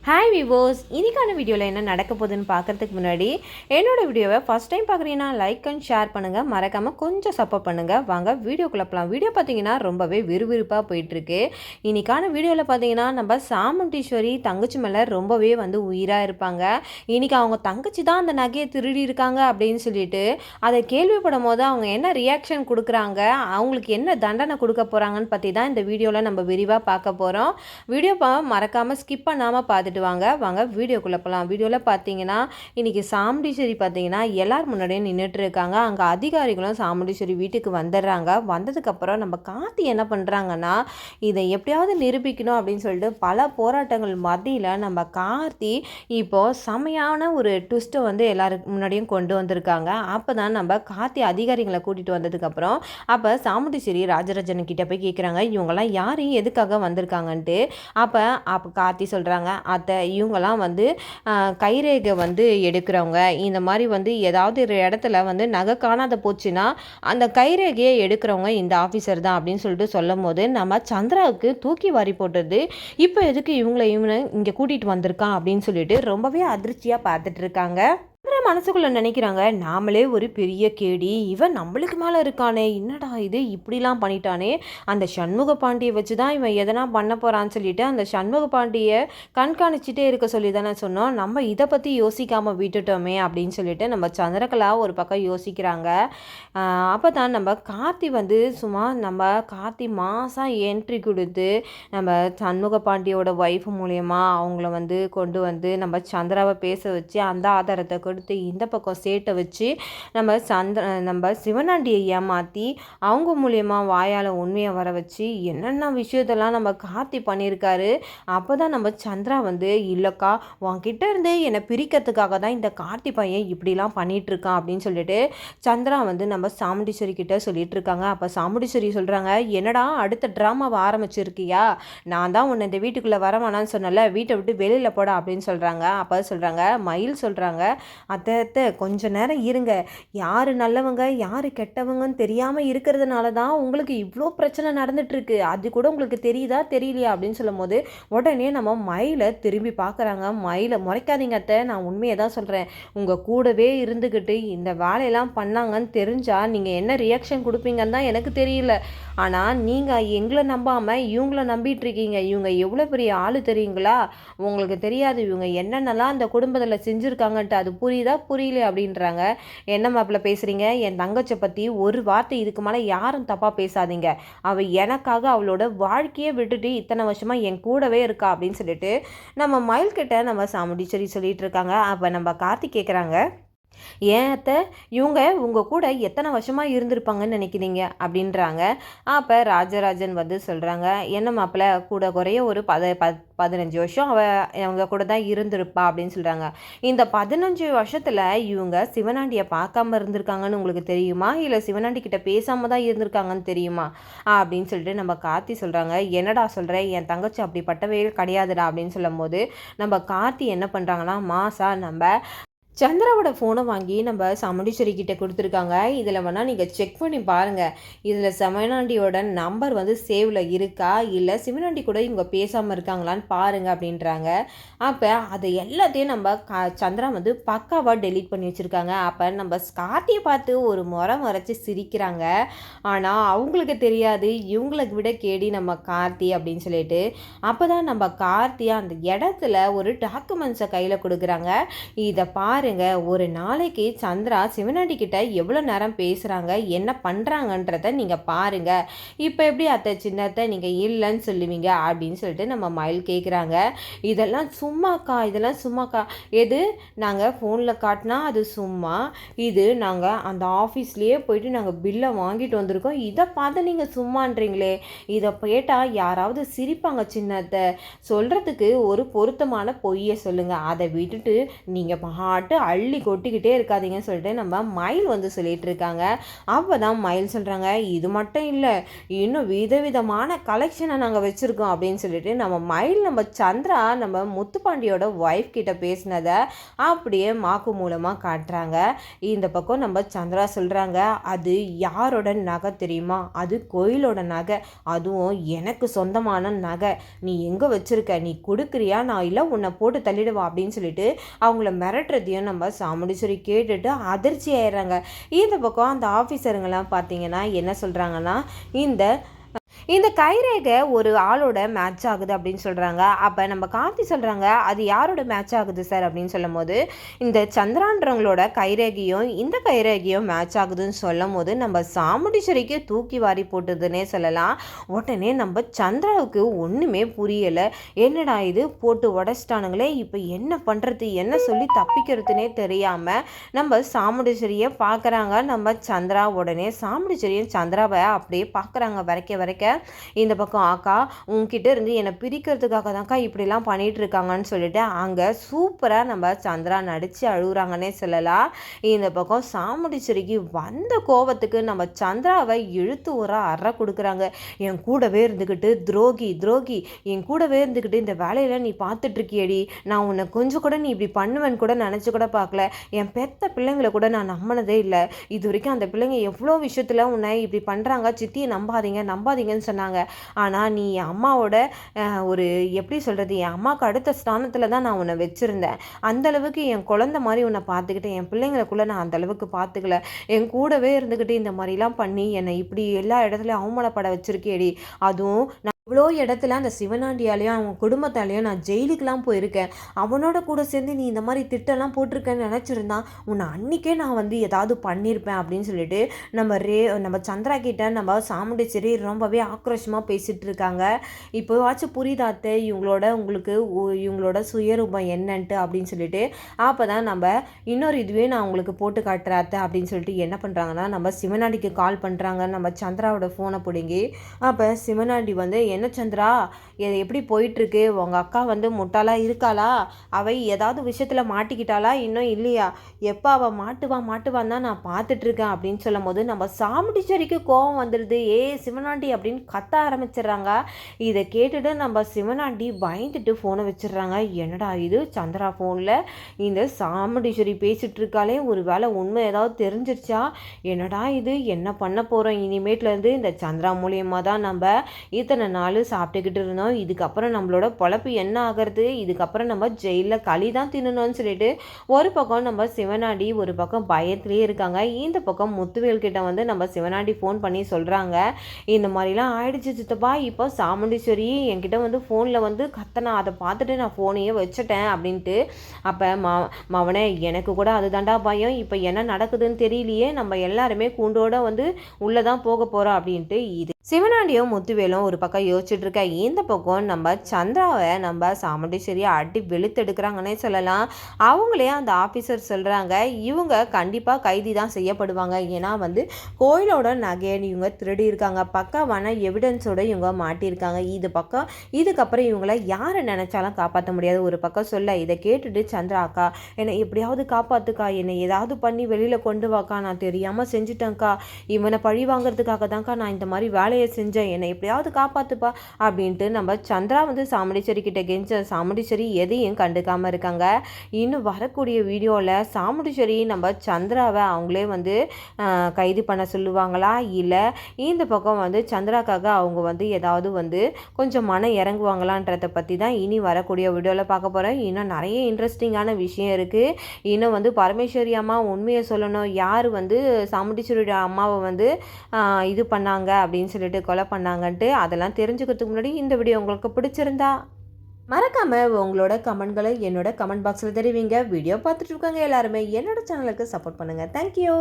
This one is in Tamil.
ஹாய் விவோஸ், இன்றைக்கான வீடியோவில் என்ன நடக்க போகுதுன்னு பார்க்குறதுக்கு முன்னாடி என்னோடய வீடியோவை ஃபஸ்ட் டைம் பார்க்குறீங்கன்னா லைக் அண்ட் ஷேர் பண்ணுங்கள், மறக்காமல் கொஞ்சம் சப்போர்ட் பண்ணுங்கள். வாங்க வீடியோக்குள்ளே போகலாம். வீடியோ பார்த்தீங்கன்னா ரொம்பவே விறுவிறுப்பாக போயிட்டுருக்கு. இன்றைக்கான வீடியோவில் பார்த்தீங்கன்னா நம்ம சாமுண்டீஸ்வரி தங்கச்சி மேலே ரொம்பவே உயிராக இருப்பாங்க. இன்றைக்கி அவங்க தங்கச்சி தான் அந்த நகையை திருடி இருக்காங்க அப்படின்னு சொல்லிட்டு அதை கேள்விப்படும் போது அவங்க என்ன ரியாக்ஷன் கொடுக்குறாங்க, அவங்களுக்கு என்ன தண்டனை கொடுக்க போகிறாங்கன்னு பற்றி தான் இந்த வீடியோவில் நம்ம விரிவாக பார்க்க போகிறோம். வீடியோ மறக்காமல் ஸ்கிப் பண்ணாமல் பார்த்துட்டு வாங்க வீடியோக்குள்ளே போகலாம். வீடியோவில் பார்த்தீங்கன்னா இன்றைக்கி சாமுண்டீஸ்வரி பார்த்தீங்கன்னா எல்லார் முன்னாடியும் நின்றுட்டு இருக்காங்க. அங்கே அதிகாரிகளும் சாமுண்டீஸ்வரி வீட்டுக்கு வந்துடுறாங்க. வந்ததுக்கப்புறம் நம்ம கார்த்தி என்ன பண்ணுறாங்கன்னா, இதை எப்படியாவது நிரூபிக்கணும் அப்படின்னு சொல்லிட்டு பல போராட்டங்கள் மத்தியில் நம்ம கார்த்தி இப்போது செமையான ஒரு ட்விஸ்ட்டை எல்லாருக்கு முன்னாடியும் கொண்டு வந்திருக்காங்க. அப்போ தான் நம்ம கார்த்தி அதிகாரிகளை கூட்டிகிட்டு வந்ததுக்கப்புறம் அப்போ சாமுண்டீஸ்வரி ராஜராஜன் கிட்ட போய் கேட்குறாங்க, இவங்கெல்லாம் யாரையும் எதுக்காக வந்திருக்காங்கன்ட்டு. அப்போ கார்த்தி சொல்கிறாங்க, அத்தை இவங்கெல்லாம் கைரேகை எடுக்கிறவங்க, இந்த மாதிரி ஏதாவது ஒரு இடத்துல நகை காணாத போச்சுன்னா அந்த கைரேகையை எடுக்கிறவங்க இந்த ஆஃபீஸர் தான் அப்படின்னு சொல்லிட்டு சொல்லும் போது நம்ம சந்திராவுக்கு தூக்கி வாரி போட்டது. இப்போ எதுக்கு இவங்களை இங்கே கூட்டிகிட்டு வந்திருக்கான் அப்படின்னு சொல்லிட்டு ரொம்பவே அதிர்ச்சியாக பார்த்துட்டு இருக்காங்க. மனசுக்குள்ளே நினைக்கிறாங்க, நாமளே ஒரு பெரிய கேடி, இவன் நம்மளுக்கு மேலே இருக்கானே, என்னடா இது இப்படிலாம் பண்ணிட்டானே, அந்த சண்முக பாண்டியை வச்சு தான் இவன் எதனா பண்ண போகிறான்னு சொல்லிட்டு அந்த சண்முக பாண்டியை கண்காணிச்சிட்டே இருக்க சொல்லி தானே சொன்னோம், நம்ம இதை பற்றி யோசிக்காமல் விட்டுட்டோமே அப்படின்னு சொல்லிட்டு நம்ம சந்திரகலா ஒரு பக்கம் யோசிக்கிறாங்க. அப்போ தான் நம்ம கார்த்தி சும்மா நம்ம கார்த்தி மாதம் என்ட்ரி கொடுத்து நம்ம சண்முக பாண்டியோட ஒய்ஃப் மூலயமா அவங்கள கொண்டு நம்ம சந்திராவை பேச வச்சு அந்த ஆதாரத்தை கொடுத்து இந்த பக்கம் சேட்டை வச்சு நம்ம சிவனாண்டியை ஏமாற்றி அவங்க மூலியமா வாயால் உண்மையை வர வச்சு என்னென்ன விஷயத்தெல்லாம் நம்ம கார்த்தி பண்ணியிருக்காரு. அப்போ தான் நம்ம சந்திரா இல்லைக்கா உன்கிட்ட இருந்து என்னை பிரிக்கிறதுக்காக தான் இந்த கார்த்தி பையன் இப்படிலாம் பண்ணிகிட்ருக்கான் அப்படின்னு சொல்லிட்டு சந்திரா நம்ம சாமுண்டீஸ்வரி கிட்ட சொல்லிட்டு இருக்காங்க. அப்போ சாமுண்டீஸ்வரி சொல்கிறாங்க, என்னடா அடுத்த ட்ராமாவை ஆரம்பிச்சிருக்கியா, நான் தான் உன்னை இந்த வீட்டுக்குள்ளே வர வேணான்னு சொன்னல, வீட்டை விட்டு வெளியில் போட அப்படின்னு சொல்கிறாங்க. அப்போ சொல்கிறாங்க, மயில் சொல்கிறாங்க, அத்தை கொஞ்ச நேரம் இருங்க, யார் நல்லவங்க யார் கெட்டவங்கன்னு தெரியாமல் இருக்கிறதுனால தான் உங்களுக்கு இவ்வளோ பிரச்சனை நடந்துட்டுருக்கு, அது கூட உங்களுக்கு தெரியுதா தெரியலையா அப்படின்னு சொல்லும் போது உடனே நம்ம மயிலை திரும்பி பார்க்குறாங்க. மயிலை முறைக்காதீங்க அத்தை, நான் உண்மையை தான் சொல்கிறேன், உங்கள் கூடவே இருந்துக்கிட்டு இந்த வேலையெல்லாம் பண்ணாங்கன்னு தெரிஞ்சால் நீங்கள் என்ன ரியாக்ஷன் கொடுப்பீங்கன்னு தான் எனக்கு தெரியல. ஆனால் நீங்கள் எங்களை நம்பாமல் இவங்கள நம்பிட்டு இருக்கீங்க. இவங்க எவ்வளோ பெரிய ஆள் தெரியுங்களா, உங்களுக்கு தெரியாது இவங்க என்னென்னலாம் அந்த குடும்பத்தில் செஞ்சுருக்காங்கன்ட்டு, அது புரியுதா புரியல அப்படின்றாங்க. என்ன மாப்பிள்ள பேசுகிறீங்க, என் தங்கச்சை பற்றி ஒரு வார்த்தை இதுக்கு மேலே யாரும் தப்பாக பேசாதீங்க, அவள் எனக்காக அவளோட வாழ்க்கையை விட்டுட்டு இத்தனை வருஷமாக என் கூடவே இருக்கா அப்படின்னு சொல்லிட்டு நம்ம மயில்கிட்ட நம்ம சாமுண்டீஸ்வரி சொல்லிட்டு இருக்காங்க. அப்போ நம்ம கார்த்தி கேட்குறாங்க, ஏன் அத்தை இவங்க உங்கள் கூட எத்தனை வருஷமாக இருந்திருப்பாங்கன்னு நினைக்கிறீங்க அப்படின்றாங்க. அப்போ ராஜராஜன் சொல்கிறாங்க, என்ன மாப்பிள்ள கூட குறைய ஒரு 15 வருஷம் அவங்க கூட தான் இருந்திருப்பா அப்படின்னு சொல்கிறாங்க. இந்த 15 வருஷத்தில் இவங்க சிவனாண்டியை பார்க்காம இருந்திருக்காங்கன்னு உங்களுக்கு தெரியுமா, இல்லை சிவனாண்டி கிட்ட பேசாமல் தான் இருந்திருக்காங்கன்னு தெரியுமா அப்படின்னு சொல்லிட்டு நம்ம கார்த்தி சொல்கிறாங்க. என்னடா சொல்கிறேன், என் தங்கச்சி அப்படிப்பட்டவே கிடையாதுடா அப்படின்னு சொல்லும் போது நம்ம கார்த்தி என்ன பண்ணுறாங்கன்னா, மாசா நம்ம சந்திராவோட ஃபோனை வாங்கி நம்ம சாமுண்டீஸ்வரி கிட்ட கொடுத்துருக்காங்க. இதில் வேணால் நீங்கள் செக் பண்ணி பாருங்கள், இதில் சிவனாண்டியோட நம்பர் சேவில் இருக்கா, இல்லை சிவனாண்டி கூட இவங்க பேசாமல் இருக்காங்களான்னு பாருங்கள் அப்படின்றாங்க. அப்போ அதை எல்லாத்தையும் நம்ம சந்திரா பக்காவாக டெலீட் பண்ணி வச்சுருக்காங்க. அப்போ நம்ம கார்த்தியை பார்த்து ஒரு முறைச்சி சிரிக்கிறாங்க. ஆனால் அவங்களுக்கு தெரியாது இவங்களுக்கு விட கேடி நம்ம கார்த்தி அப்படின்னு சொல்லிட்டு. அப்போ தான் நம்ம கார்த்தியை அந்த இடத்துல ஒரு டாக்குமெண்ட்ஸை கையில் கொடுக்குறாங்க. இதை பாருங்க, ஒரு நாளைக்கு சந்திரா சிவனாண்டி கிட்ட எவ்வளோ நேரம் பேசுகிறாங்க, என்ன பண்ணுறாங்கன்றத நீங்கள் பாருங்க, இப்போ எப்படி அத்தை சின்னத்தை நீங்கள் இல்லைன்னு சொல்லுவீங்க அப்படின்னு சொல்லிட்டு நம்ம மயில் கேட்குறாங்க. இதெல்லாம் சும்மாக்கா, எது நாங்கள் ஃபோனில் காட்டினா அது சும்மா, இது நாங்கள் அந்த ஆஃபீஸ்லேயே போயிட்டு நாங்கள் பில்லை வாங்கிட்டு வந்திருக்கோம், இதை பார்த்து நீங்கள் சும்மான்றீங்களே, இதை கேட்டால் யாராவது சிரிப்பாங்க சின்னத்தை, சொல்கிறதுக்கு ஒரு பொருத்தமான பொய்யை சொல்லுங்கள், அதை விட்டுட்டு நீங்கள் பாட்டு மட்டும் அள்ளி கொட்டிக்கிட்டே இருக்காதீங்கன்னு சொல்லிட்டு நம்ம மயில் வந்து சொல்லிட்டு இருக்காங்க. அப்போ தான் மயில் சொல்கிறாங்க, இது மட்டும் இல்லை, இன்னும் விதவிதமான கலெக்ஷனை நாங்கள் வச்சுருக்கோம் அப்படின்னு சொல்லிட்டு நம்ம மயில் நம்ம சந்திரா நம்ம முத்துப்பாண்டியோட ஒய்ஃப் கிட்ட பேசினதை அப்படியே மாக்கு மூலமாக காட்டுறாங்க. இந்த பக்கம் நம்ம சந்திரா சொல்கிறாங்க, அது யாரோட நகை தெரியுமா, அது கோயிலோட நகை, அதுவும் எனக்கு சொந்தமான நகை, நீ எங்கே வச்சுருக்க, நீ கொடுக்குறியா, நான் இல்லை உன்னை போட்டு தள்ளிடுவா அப்படின்னு சொல்லிட்டு அவங்கள மிரட்டுறதையும் நம்ம சாமுண்டீஸ்வரி கேட்டுட்டு அதிர்ச்சி ஆயிடுறாங்க. இந்த பக்கம் அந்த ஆஃபீஸருங்கெல்லாம் பார்த்தீங்கன்னா என்ன சொல்கிறாங்கன்னா, இந்த கைரேகை ஒரு ஆளோட மேட்ச் ஆகுது அப்படின்னு சொல்கிறாங்க. அப்போ நம்ம கார்த்தி சொல்கிறாங்க, அது யாரோட மேட்ச் ஆகுது சார் அப்படின்னு சொல்லும் போது, இந்த சந்திரான்றவங்களோட கைரேகையும் இந்த கைரேகையும் மேட்ச் ஆகுதுன்னு சொல்லும் போது நம்ம சாமுண்டீஸ்வரிக்கு தூக்கி வாரி போட்டுதுன்னே சொல்லலாம். உடனே நம்ம சந்திராவுக்கு ஒன்றுமே புரியலை, என்னடா இது போட்டு உடச்சிட்டானுங்களே, இப்போ என்ன பண்ணுறது, என்ன சொல்லி தப்பிக்கிறதுனே தெரியாமல் நம்ம சாமுண்டீஸ்வரியை பார்க்குறாங்க நம்ம சந்திரா. உடனே சாமுண்டீஸ்வரியும் சந்திராவை அப்படியே பார்க்குறாங்க வரைக்க. இந்த பக்கம் அக்கா உங்ககிட்ட இருந்து என்னை பிரிக்கிறதுக்காக தான்க்கா இப்படிலாம் பண்ணிட்டு இருக்காங்கன்னு சொல்லிட்டு அங்கே சூப்பராக நம்ம சந்திரா நடித்து அழுகுறாங்கன்னே சொல்லலாம். இந்த பக்கம் சாமுண்டீஸ்வரிக்கு வந்த கோபத்துக்கு நம்ம சந்திராவை இழுத்து ஒரு அறை கொடுக்குறாங்க. என் கூடவே இருந்துக்கிட்டு துரோகி என் கூடவே இருந்துக்கிட்டு இந்த வேலையில நீ பார்த்துட்ருக்கியடி, நான் உன்னை கொஞ்சம் கூட நீ இப்படி பண்ணுவேன்னு கூட நினச்சி கூட பார்க்கல, என் பெத்த பிள்ளைங்களை கூட நான் நம்பினதே இல்லை, இது வரைக்கும் அந்த பிள்ளைங்க எவ்வளோ விஷயத்தில் உன்னை இப்படி பண்ணுறாங்க, சித்தியை நம்பாதீங்கன்னு சொன்னாங்க, ஆனால் நீ என் அம்மாவோட ஒரு எப்படி சொல்கிறது, என் அம்மாவுக்கு அடுத்த ஸ்தானத்தில் தான் நான் உன்னை வச்சுருந்தேன், அந்தளவுக்கு என் குழந்தை மாதிரி உன்னை பார்த்துக்கிட்டேன், என் பிள்ளைங்களுக்குள்ளே நான் அந்தளவுக்கு பார்த்துக்கல, என் கூடவே இருந்துக்கிட்டு இந்த மாதிரிலாம் பண்ணி என்னை இப்படி எல்லா இடத்துலையும் அவமானப்பட வச்சுருக்கேடி, அதுவும் இவ்வளோ இடத்துல அந்த சிவனாண்டியாலேயும் அவங்க குடும்பத்தாலேயும் நான் ஜெயிலுக்கெலாம் போயிருக்கேன், அவனோட கூட சேர்ந்து நீ இந்த மாதிரி திட்டம்லாம் போட்டிருக்கேன்னு நினச்சிருந்தான் உன்னை அன்றைக்கே நான் வந்து ஏதாவது பண்ணியிருப்பேன் அப்படின்னு சொல்லிட்டு நம்ம சந்திரா கிட்ட நம்ம சாமுண்டீஸ்வரி ரொம்பவே ஆக்ரோஷமாக பேசிகிட்டு இருக்காங்க. இப்போவாச்சும் புரிதாத்த இவங்களோட சுயரூபம் என்னன்ட்டு அப்படின்னு சொல்லிட்டு. அப்போ தான் நம்ம இன்னொரு இதுவே நான் உங்களுக்கு போட்டு காட்டுறாத்த அப்படின்னு சொல்லிட்டு என்ன பண்ணுறாங்கன்னா நம்ம சிவனாண்டிக்கு கால் பண்ணுறாங்க. நம்ம சந்திராவோட ஃபோனை பிடுங்கி அப்போ சிவனாண்டி வந்து, என்ன சந்திரா எப்படி போயிட்டுருக்கு, உங்கள் அக்கா வந்து முட்டாளாக இருக்காளா, அவள் ஏதாவது விஷயத்தில் மாட்டிக்கிட்டாளா இன்னும் இல்லையா, எப்போ அவள் மாட்டுவான் தான் நான் பார்த்துட்ருக்கேன் அப்படின்னு சொல்லும் போது நம்ம சாமுண்டீஸ்வரிக்கு கோபம் வந்துடுது. சிவனாண்டி அப்படின்னு கத்த ஆரம்பிச்சிடுறாங்க. இதை கேட்டுட்டு நம்ம சிவனாண்டி பயந்துட்டு ஃபோனை வச்சிடுறாங்க. என்னடா இது சந்திரா ஃபோனில் இந்த சாமுண்டீஸ்வரி பேசிகிட்டு இருக்காளே, ஒரு வேளை உண்மை ஏதாவது தெரிஞ்சிருச்சா, என்னடா இது என்ன பண்ண போகிறோம் இனிமேட்லேருந்து, இந்த சந்திரா மூலியமாக தான் நம்ம இத்தனை நாள் சாப்பிட்டுக்கிட்டு இருந்தோம், இதுக்கப்புறம் நம்மளோட பொழப்பு என்ன ஆகிறது, இதுக்கப்புறம் நம்ம ஜெயிலில் களி தான் தின்னணும்னு சொல்லிட்டு ஒரு பக்கம் நம்ம சிவனாண்டி ஒரு பக்கம் பயத்திலே இருக்காங்க. இந்த பக்கம் முத்துவேல் கிட்ட வந்து நம்ம சிவனாண்டி ஃபோன் பண்ணி சொல்கிறாங்க, இந்த மாதிரிலாம் ஆயிடுச்சு சித்தப்பா, இப்போ சாமுண்டீஸ்வரி என்கிட்ட வந்து ஃபோனில் வந்து கத்தனா, அதை பார்த்துட்டு நான் ஃபோனையே வச்சுட்டேன் அப்படின்ட்டு. அப்போ மவனே எனக்கு கூட அதுதாண்டா பயம், இப்போ என்ன நடக்குதுன்னு தெரியலையே, நம்ம எல்லாருமே கூண்டோட வந்து உள்ளே தான் போக போகிறோம் அப்படின்ட்டு. இது சிவனாண்டியும் முத்துவேலும் ஒரு பக்கம் யோசிச்சுட்டு இருக்க. இந்த பக்கம் நம்ம சந்திராவை நம்ம சாமுண்டீஸ்வரியை அடி வெளுத்தெடுக்கிறாங்கன்னே சொல்லலாம். அவங்களே அந்த ஆஃபீஸர் சொல்கிறாங்க, இவங்க கண்டிப்பாக கைதி தான் செய்யப்படுவாங்க, ஏன்னா வந்து கோயிலோட நகையை இவங்க திருடி இருக்காங்க, பக்காவான எவிடன்ஸோடு இவங்க மாட்டியிருக்காங்க, இதுக்கப்புறம் இவங்கள யாரை நினச்சாலும் காப்பாற்ற முடியாது ஒரு பக்கம் சொல்ல. இதை கேட்டுட்டு சந்திரா, அக்கா என்னை எப்படியாவது காப்பாற்றுக்கா, என்னை ஏதாவது பண்ணி வெளியில் கொண்டு வாக்கா, நான் தெரியாமல் செஞ்சுட்டேங்க்கா, இவனை பழி வாங்கிறதுக்காக தான்க்கா நான் இந்த மாதிரி வேலையை செஞ்சேன், என்னை எப்படியாவது காப்பாற்றுப்பா அப்படின்ட்டு நம்ம சந்திரா வந்து சாமுண்டீஸ்வரி கிட்ட கெஞ்ச. சாமுண்டீஸ்வரி எதையும் கண்டுக்காமல் இருக்காங்க. இன்னும் வரக்கூடிய வீடியோவில் சாமுண்டீஸ்வரி நம்ம சந்திராவை அவங்களே வந்து கைது பண்ண சொல்லுவாங்களா, இல்லை இந்த பக்கம் வந்து சந்திராக்காக அவங்க வந்து ஏதாவது வந்து கொஞ்சம் மனம் இறங்குவாங்களான்றதை பற்றி தான் இனி வரக்கூடிய வீடியோவில் பார்க்க போகிறோம். இன்னும் நிறைய இன்ட்ரெஸ்டிங்கான விஷயம் இருக்குது. இன்னும் வந்து பரமேஸ்வரி அம்மா உண்மையை சொல்லணும், யார் வந்து சாமுண்டீஸ்வரியோட அம்மாவை வந்து இது பண்ணாங்க அப்படின்னு சொல்லிட்டு கொலை பண்ணாங்கன்ட்டு, அதெல்லாம் தெரிஞ்சுக்கிறதுக்கு முன்னாடி இந்த வீடியோ உங்களுக்கு பிடிச்சிருந்தா மறக்காமல் உங்களோட கமெண்ட்களை என்னோட கமெண்ட் பாக்ஸில் தெரிவிங்க. வீடியோ பார்த்துட்டு இருக்காங்க எல்லாருமே என்னோட சேனலுக்கு சப்போர்ட் பண்ணுங்கள். தேங்க்யூ.